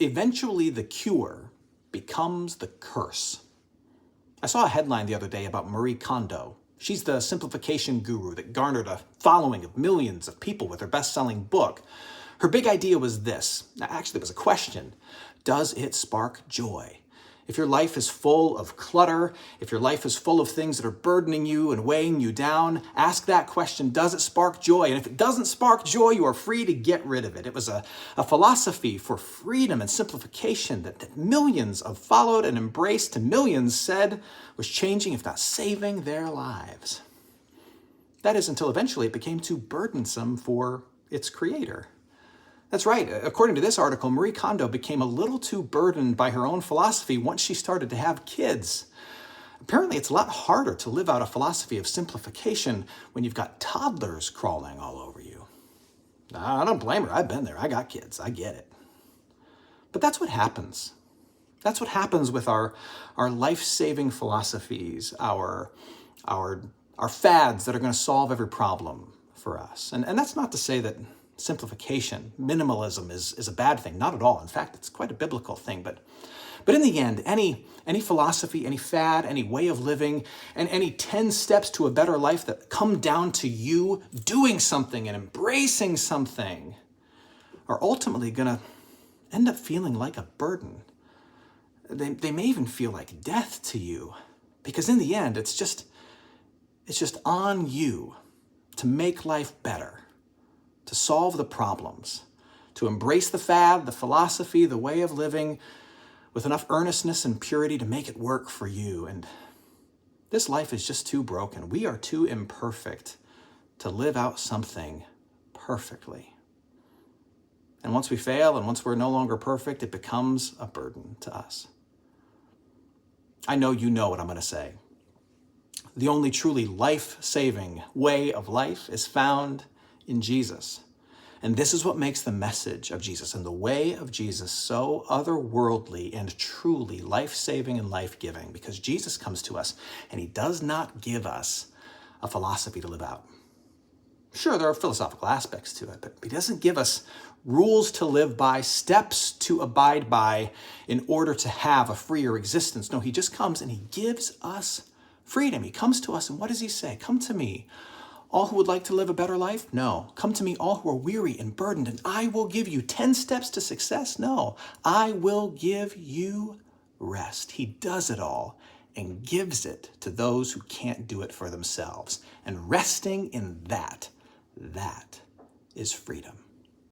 Eventually, the cure becomes the curse. I saw a headline the other day about Marie Kondo. She's the simplification guru that garnered a following of millions of people with her best-selling book. Her big idea was this. Actually, it was a question. Does it spark joy? If your life is full of clutter, if your life is full of things that are burdening you and weighing you down, ask that question, does it spark joy? And if it doesn't spark joy, you are free to get rid of it. It was a philosophy for freedom and simplification that millions have followed and embraced, and millions said was changing, if not saving, their lives. That is until eventually it became too burdensome for its creator. That's right. According to this article, Marie Kondo became a little too burdened by her own philosophy once she started to have kids. Apparently, it's a lot harder to live out a philosophy of simplification when you've got toddlers crawling all over you. I don't blame her. I've been there. I got kids. I get it. But that's what happens. That's what happens with our life-saving philosophies, our fads that are going to solve every problem for us. And that's not to say that simplification, minimalism is a bad thing. Not at all. In fact, it's quite a biblical thing. But in the end, any philosophy, any fad, any way of living, and any 10 steps to a better life that come down to you doing something and embracing something are ultimately going to end up feeling like a burden. They may even feel like death to you, because in the end, it's just on you to make life better, to solve the problems, to embrace the fad, the philosophy, the way of living with enough earnestness and purity to make it work for you. And this life is just too broken. We are too imperfect to live out something perfectly. And once we fail and once we're no longer perfect, it becomes a burden to us. I know you know what I'm going to say. The only truly life-saving way of life is found in Jesus. And this is what makes the message of Jesus and the way of Jesus so otherworldly and truly life-saving and life-giving, because Jesus comes to us and he does not give us a philosophy to live out. Sure, there are philosophical aspects to it, but he doesn't give us rules to live by, steps to abide by in order to have a freer existence. No, he just comes and he gives us freedom. He comes to us and what does he say? Come to me, all who would like to live a better life? No. Come to me, all who are weary and burdened, and I will give you 10 steps to success? No. I will give you rest. He does it all and gives it to those who can't do it for themselves. And resting in that is freedom.